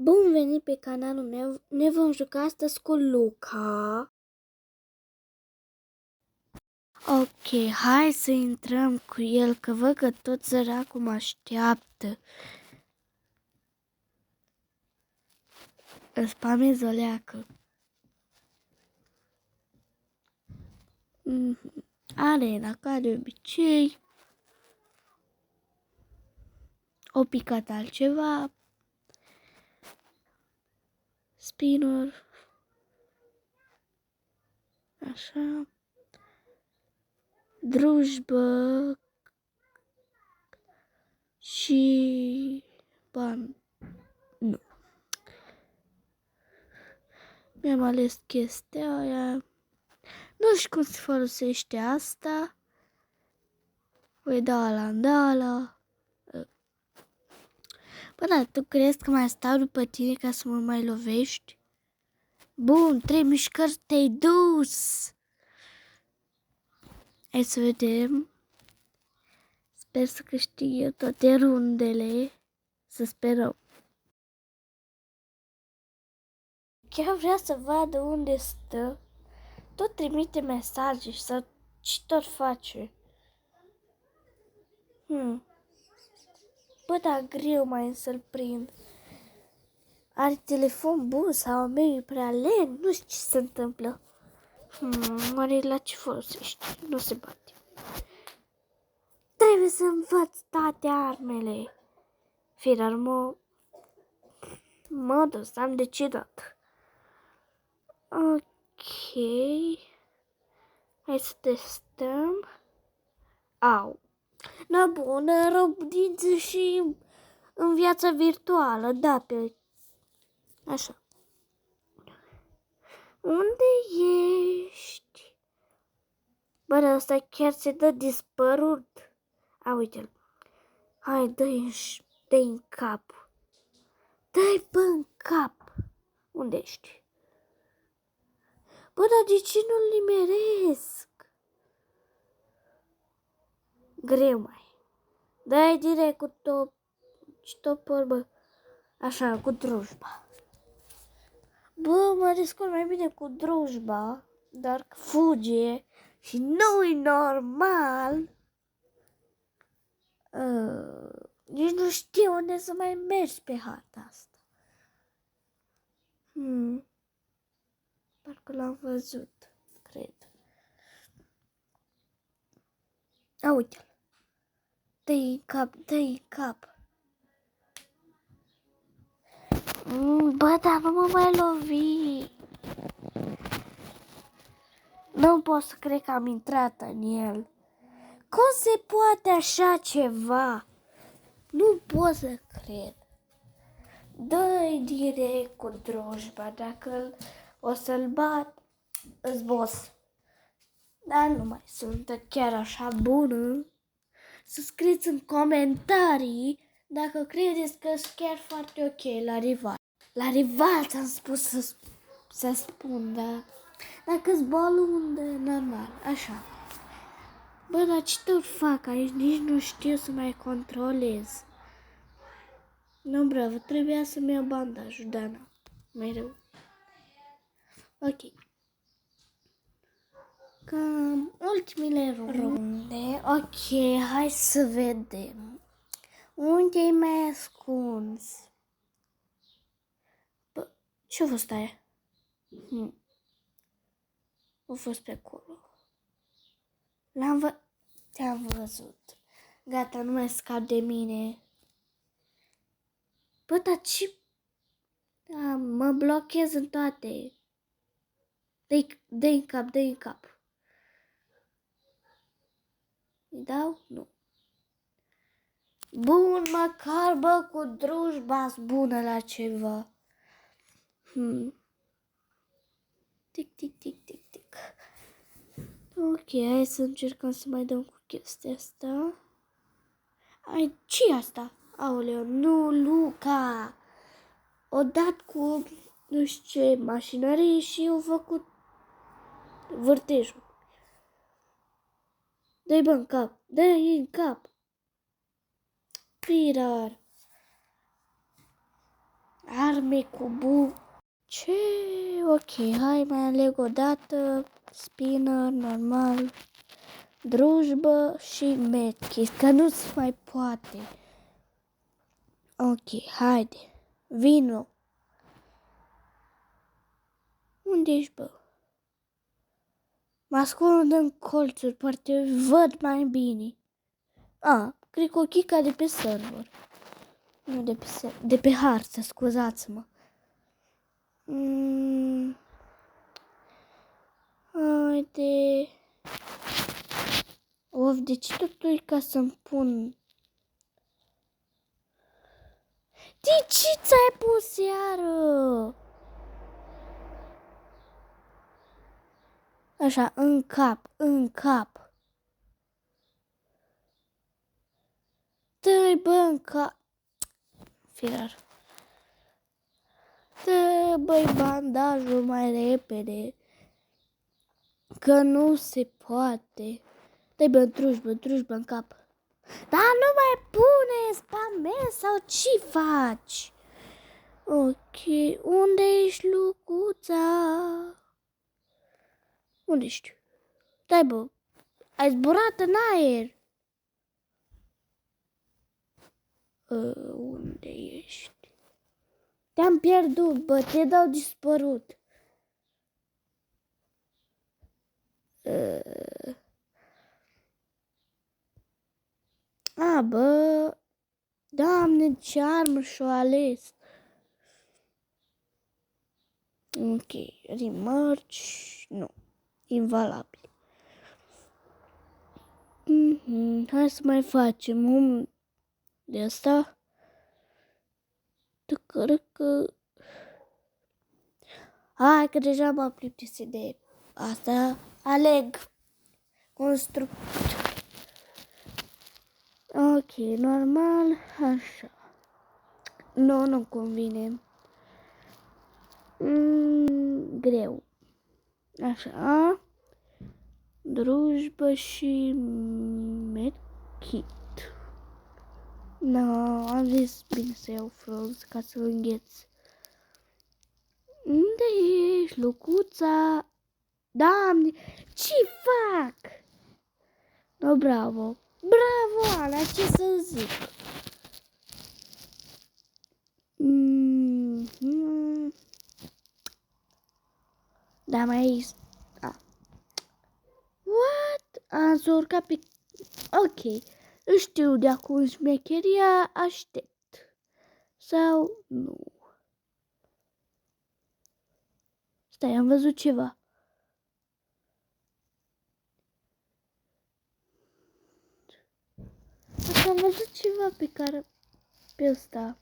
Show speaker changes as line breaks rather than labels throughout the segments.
Bun venit pe canalul meu, ne vom juca astăzi cu Luca. Ok, hai să intrăm cu el, că văd că tot săracul mă așteaptă. Îl spamez o leacă. Arena, ca de obicei. O picat altceva. Spinner. Așa. Drujbă. Și... Bam. Nu. Mi-am ales chestia aia. Nu știu cum se folosește asta. Voi da ala. Bă, dar tu crezi că mai stau după tine ca să mă mai lovești? Bun, 3 mișcări, te-ai dus! Hai să vedem. Sper să câștig eu toate rundele. Să sperăm. Chiar vrea să vadă unde stă. Tot trimite mesaje sau ce tot face. Bă, dar greu mai să-l prind. Are telefon bun sau a meu e prea lent? Nu știu ce se întâmplă. Oare la ce folosește? Nu se bate. Trebuie să învăț toate armele. Firar modus, am decidat. Ok. Hai să testăm. Au. Na bună, rob dinți și în viața virtuală, da, pe... Așa. Unde ești? Bă, dar ăsta chiar se dă dispărut. A, uite-l. Hai, dă-i în cap. Dă-i bă în cap. Unde ești? Bă, dar de ce nu-l nimeresc? Greu mai. Dă-i direct cu topor, bă. Așa, cu drujba. Bă, mă descurc mai bine cu drujba, dar fuge și nu-i normal. Nici nu știu unde să mai mergi pe harta asta. Parcă l-am văzut, cred. A, uite-l. Dă-i în cap. Bă, dar nu mă mai lovi. Nu pot să cred că am intrat în el. Cum se poate așa ceva? Nu pot să cred. Dă-i direct cu drujba. Dacă o să-l bat, îți boss. Dar nu mai sunt chiar așa bună. Să scrieți în comentarii dacă credeți că sunt chiar foarte ok la rival. La rival ți-am spus să spun, da? Dacă-s balun, normal, așa. Bă, dar ce tot fac aici? Nici nu știu să mai controlez. Nu, bravo, trebuia să-mi iau bandajul, dar nu. Mereu. Ok. Cam ultimile runde. Ok, hai să vedem. Unde-i mai ascuns? Bă, ce-a fost aia? A fost pe acolo. Te-am văzut. Gata, nu mai scap de mine. Bă, dar ce... mă blochez în toate. Dă-i în cap. Îi dau? Nu. Bun, măcar, bă, cu drujba bună la ceva. Tic. Ok, hai să încercăm să mai dăm cu chestia asta. Ce-i asta? Aoleu, nu, Luca! O dat cu, nu știu ce, mașinărie și au făcut vârtejul. Dă-i bă în cap, dă-i în cap. Pirar. Arme cu Ce? Ok, hai mai aleg o dată. Spinner, normal. Drujbă și medkit, că nu se mai poate. Ok, haide. Vino. Unde ești, bă? Mă ascund în colțuri, poate văd mai bine. Cred că o chica de pe server. Nu de pe hartă, scuzați-mă. Haide. De ce totul ca să-mi pun... De ce ți-ai pus iară? Așa, în cap. Dă-i, bă, în cap. Firar. Dă, băi, bandajul mai repede. Că nu se poate. Dă-i, bă, drujbă în cap. Dar nu mai pune spamezi sau ce faci? Ok, unde ești, Lucuța? Unde ești? Dai, bă, ai zburat în aer. Unde ești? Te-am pierdut, bă, te dau dispărut. Bă, Doamne, ce armă și-o ales. Ok, remarci, nu, invalabil. Hai să mai facem un de asta. Hai că deja m-am plictisit de asta. Aleg construct. Ok, normal, așa. Nu convine. Greu. Așa. Drujbă și medkit. Am zis bine să iau froz ca să îngheț. Unde ești, Lucuța? Doamne, ce fac? No, bravo. Bravo, Ana, ce să zic? Da, mai... What? S-a urcat pe... Ok. Știu de acum șmecheria, aștept. Sau nu. Stai, am văzut ceva. Am văzut ceva pe ăsta.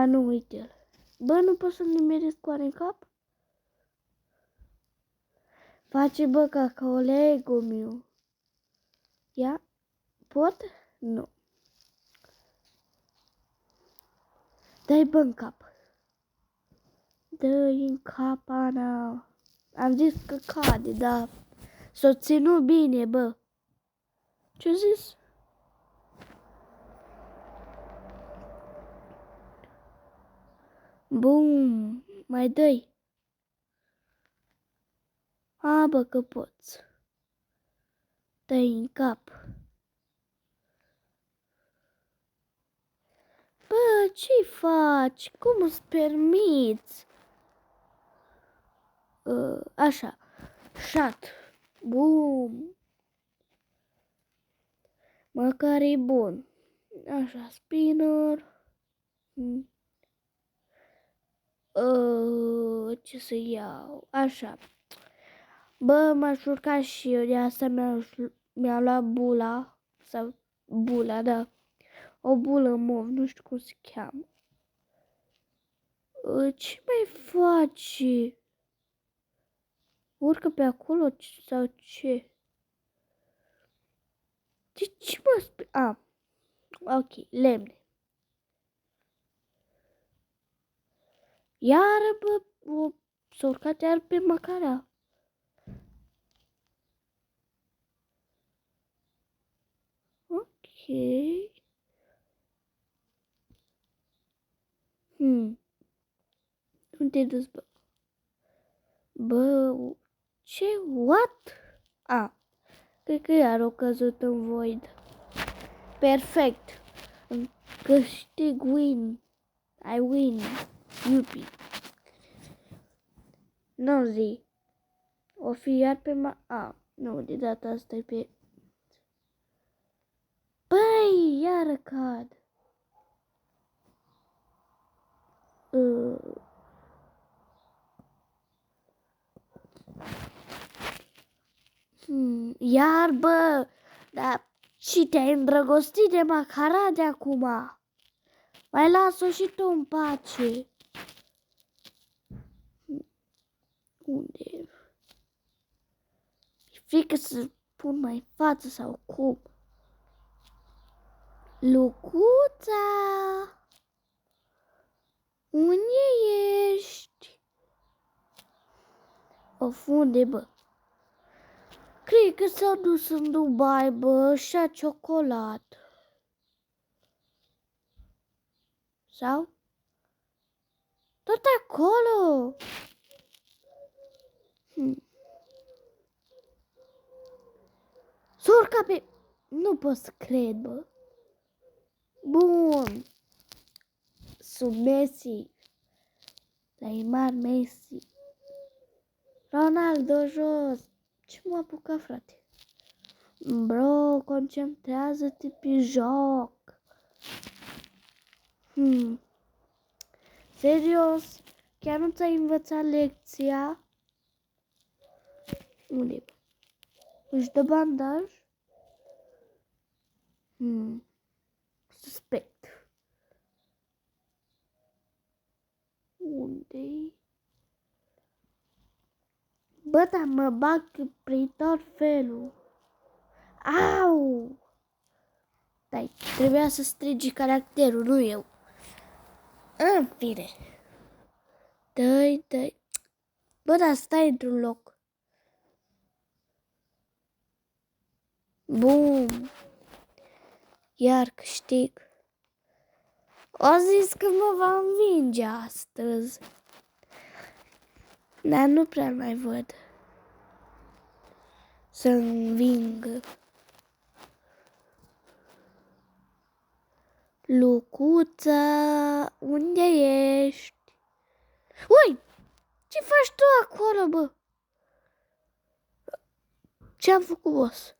Nu, uite-l. Bă, nu pot să-l nimeresc cu în cap? Face, bă, ca colegul meu. Ia? Pot? Nu. Dă-i, bă, în cap. Dă-i în cap, Ana. Am zis că cade, dar s-o ținut bine, bă. Ce-o zis? Bum, mai dă-i. Bă, că poți. Dă-i în cap. Bă, ce faci? Cum îți permiți? Așa. Shot. Bum. Măcar e bun. Așa, spinner. Ce să iau? Așa. Bă, m-aș urca și eu, de asta mi-a luat bula. Sau bula, da. O bulă mov, nu știu cum se cheamă. Ce mai faci? Urcă pe acolo sau ce? De ce mă spui? Ok, lemne. Iară, bă, s-a urcat iar pe măcara. Ok. Unde te dus, bă? Bă, ce? What? Cred că iar o căzut în void. Perfect. Câștig, win. I win. Iupi. Nu zi. O fi iar pe nu, de data asta e pe... Băi, iară cad. Iar, bă, dar și te-ai îndrăgostit de Macara de acum. Mai las-o și tu în pace. Unde e? E frică să pun mai în față sau cum? Lucuța! Unde ești? Unde, bă? Cred că s-a dus în Dubai, bă, și-a ciocolat. Sau? Tot acolo! Surca pe... Nu pot să cred, bă. Bun. Sub Messi. Neymar, Messi. Ronaldo jos. Ce m-a apucat, frate? Bro, concentrează-te pe joc. Serios? Chiar nu ți-ai învățat lecția? Unde? Își dă bandaj? Suspect. Unde-i? Bă, dar mă bag prin tot felul. Au! Dai, trebuia să strigi caracterul, nu eu. În fine. Dai. Bă, dar stai într-un loc. Bum. Iar câștig. O zis că mă va învinge astăzi. Dar nu prea mai văd să învingă. Lucuța, unde ești? Ui! Ce faci tu acolo, bă? Ce-am făcut, boss?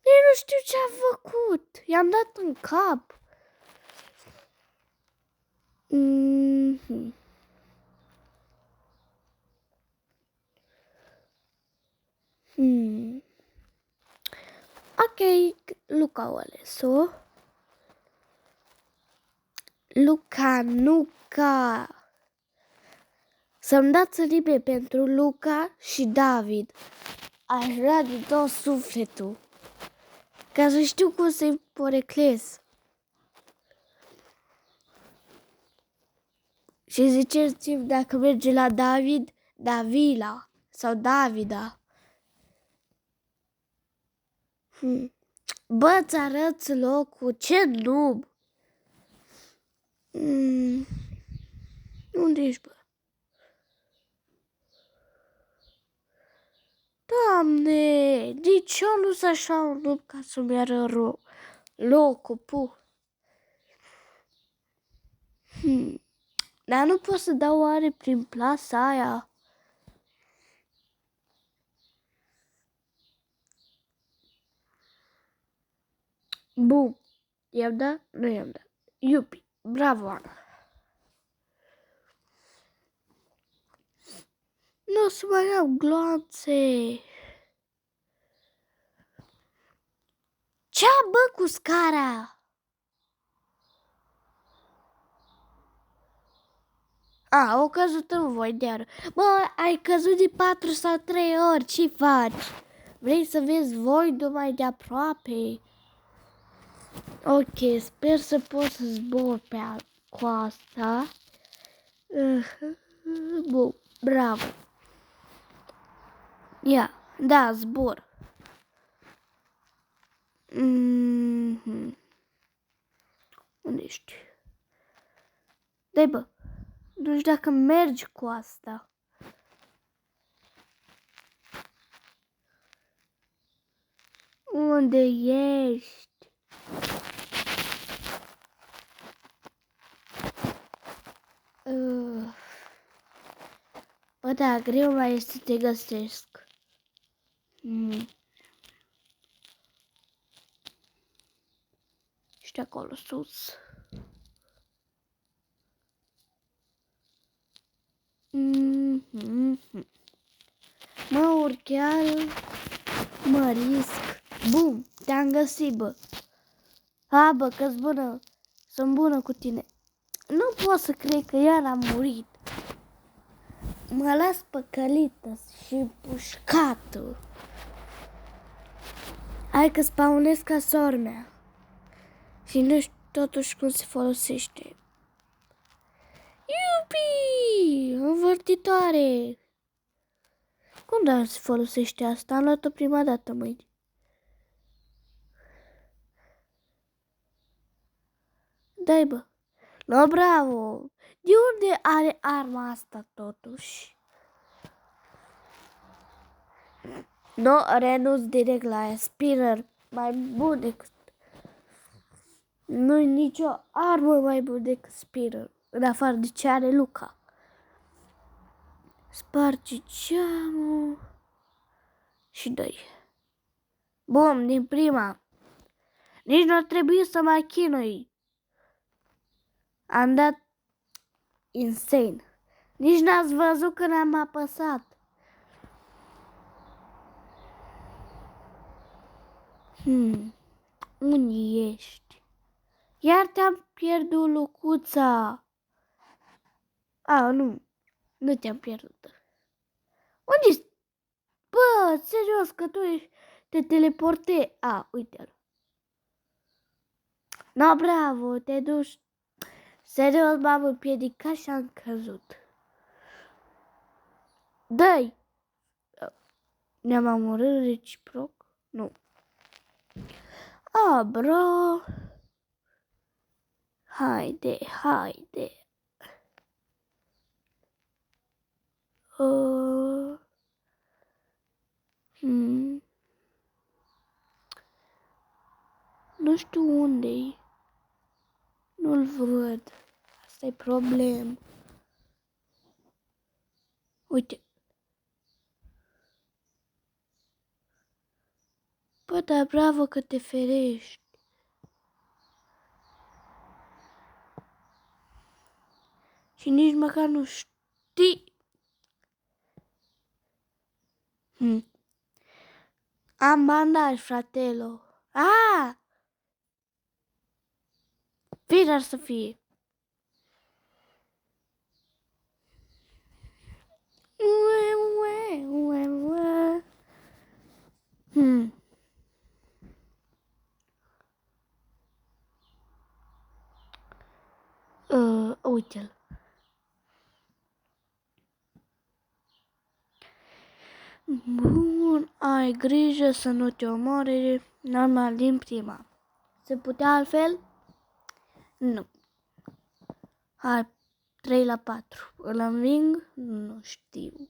Eu nu știu ce-am făcut. I-am dat în cap. Ok, Luca o ales-o. Luca. Să-mi dați liber pentru Luca și David. Aș vrea din tot sufletul. Ca să știu cum să-i poreclez. Și ziceți-mi dacă merge la David, Davila sau Davida. Bă, ți arăți locul, ce noob. Unde ești, bă? Doamne, nici eu nu sunt așa un noob ca să-mi ară locul, pu. Dar nu pot să dau oare prin plasa aia? Bum. I-am dat? Nu i-am dat. Iupi. Bravo, Ana. Nu o să mai am gloanțe. Ce-a, bă, cu scara? Au căzut în voi deară. Bă, ai căzut de 4 sau 3 ori. Ce faci? Vrei să vezi voidul mai de aproape? Ok, sper să pot să zbor pe coasta. Bun, bravo. Ia, da, zbor. Unde ești? Dai, bă. Nu știu dacă mergi cu asta. Unde ești? Bă, da, greu mai este să te găsesc. Ești acolo sus. Mă urc chiar, mă risc. Bum, te-am găsit, bă. Ha, bă, că-s bună. Sunt bună cu tine. Nu pot să cred că iar am murit. Mă las păcălită și pușcată. Hai că spawnez ca sora mea. Și nu știu totuși cum se folosește. Iupi! Învârtitoare! Cum dar se folosește asta? Am luat-o prima dată, măi. Dai, bă. No, bravo! De unde are arma asta, totuși? No, renunț direct la aia. Spinner. Mai bun decât... Nu-i nicio armă mai bună decât Spinner. În afară de ce are Luca. Sparge geamul. Și doi. Bum, din prima. Nici nu ar trebui să mă chinui. Am dat insane. Nici n-ați văzut când am apăsat. Unde ești? Iar te-am pierdut, Lucuța. Nu te-am pierdut. Unde-i? Bă, serios că tu te teleportezi. Uite-l. No, bravo, te duci. Serios, m-am împiedicat și am căzut. Dă-i! Ne-am omorât reciproc? Nu. Bro. Haide. Nu știu unde-i. Nu-l văd. Asta e problem. Uite. Bă, dar bravo că te ferești. Și nici măcar nu știi. Am bandaj, fratelo. Fir ar să fie. Uite-l. Bun, ai grijă să nu te omoare, normal din prima. Se putea altfel? Nu. Hai, 3-4. Îl înving? Nu știu.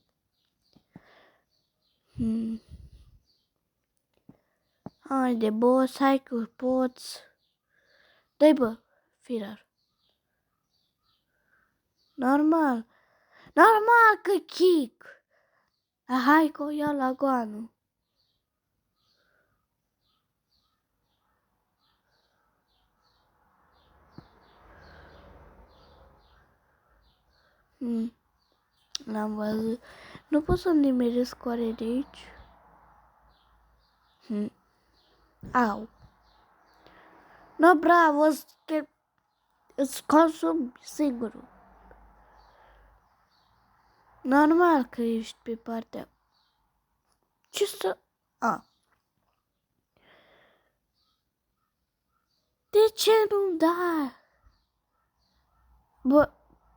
Haide, boss, hai că poți. Dă-i, bă, Firar. Normal că kick. Hai că o ia la goană. L-am văzut. Nu pot să-mi nimeresc oare de aici? Au. No, bravo, îți consum singurul. Normal că ești pe partea. Ce să... De ce nu da? Bă,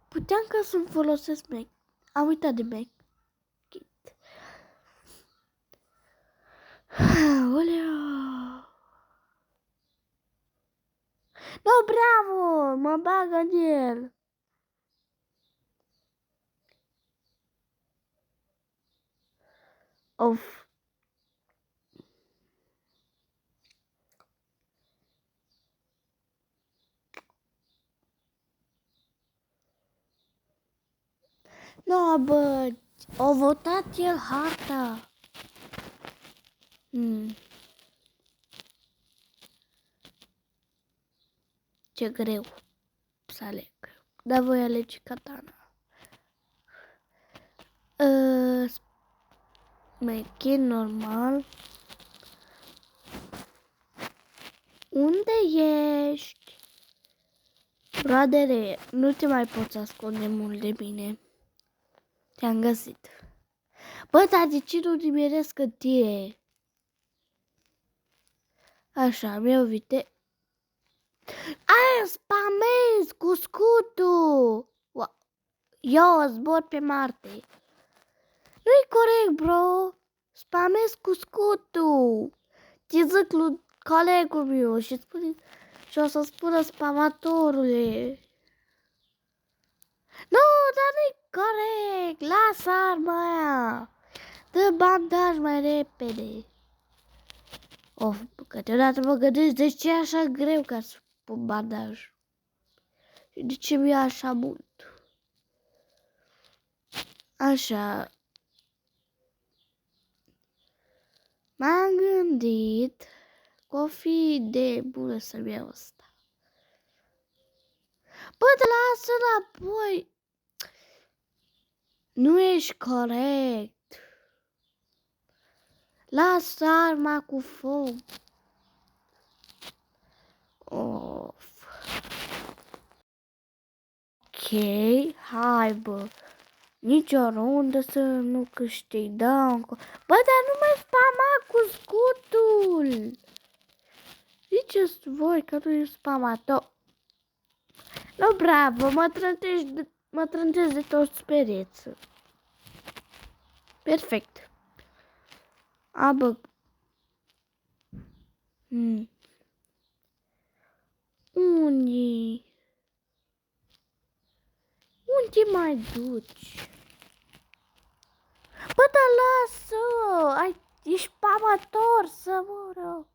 puteam ca să-mi folosesc Mac. Am uitat de Mac. Oleo. No, bravo! Mă bagă în el. Of. No, bă, a votat el harta. Ce greu să aleg. Dar voi alege Katana. Mechin normal. Unde ești? Bradere, nu te mai poți ascunde mult de bine. Te-am găsit. Bă, dar de ce nu nimeresc în tine? Așa, mi-au vite. Aia, spamez cu scutul! Eu zbor pe Marte. Nu-i corect, bro. Spamez cu scutul. Ți zic lui colegul meu și o să spună spamatorule. Nu, dar nu-i corect. Lasă arma aia. Dă bandaj mai repede. Of, câteodată mă gândesc de ce e așa greu ca să pun bandaj. Și de ce mi-e așa mult. Așa. M-am gândit că o fi de bună să-mi iau ăsta. Bă, te lasă înapoi. Nu ești corect. Lasă arma cu foc. Of. Ok, hai bă. Nici o rundă să nu câștig. Da, încă. Bă, dar nu mai spama cu scutul. Ziceți voi că nu e spamator. Nu, bravo, mă trântești de toți pereți. Perfect. A, bă. Unde? Unde mai duci? Bă, dar lasă! Ești amator să moră.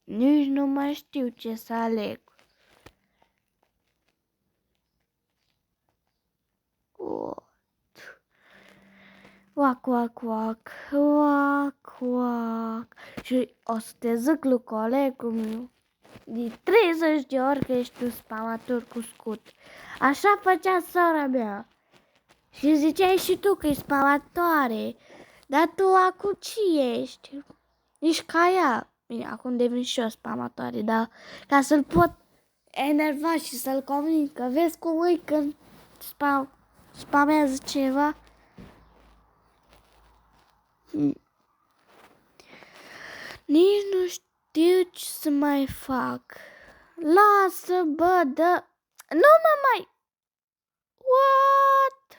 Nici nu mai știu ce să aleg. Oac, oac, oac, oac, oac. Și o să te zic lui colegul meu de 30 de ori că ești un spamator cu scut. Așa făcea sora mea. Și ziceai și tu că e spamatoare. Dar tu acum ce ești? Ești ca ea. Bine, acum devin și eu spamatoare, dar ca să-l pot enerva și să-l conving că vezi cum e când spamează ceva. Nici nu știu ce să mai fac. Lasă, bă, dă... Nu mă mai... What?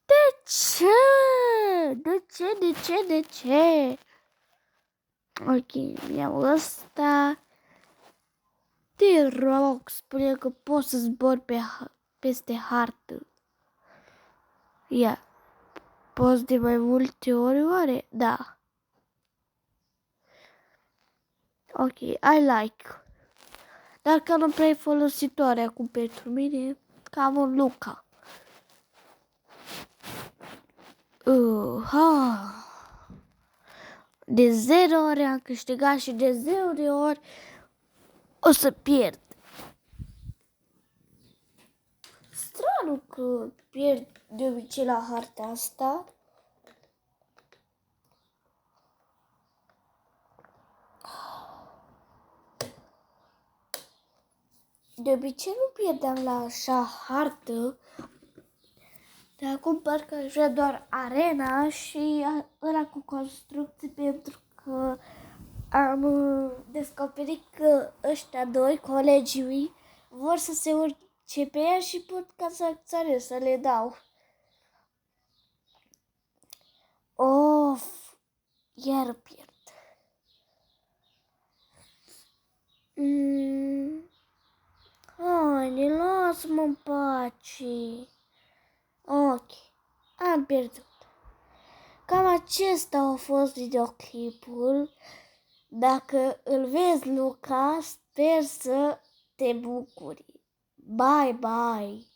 De ce? De ce? De ce? De ce? Ok, iau ăsta. Te rog, spune că pot să zbor peste hartă. Ia. Poți de mai multe ori, oare? Da. Ok, I like. Dar că nu prea e folositoare acum pentru mine, cam un Luca. De 0 ori am câștigat și de 0 de ori o să pierd. Stranu că pierd de obicei la harta asta. De obicei nu pierdeam la așa hartă. Dar acum parcă aș vrea doar arena și ăla cu construcții pentru că am descoperit că ăștia doi, colegii mei, vor să se urce pe ea și pot ca să acționez, să le dau. Of, iar pierd. Dani, lasă-mă în pace. Ok, am pierdut. Cam acesta a fost videoclipul. Dacă îl vezi, Luca, sper să te bucuri. Bye, bye!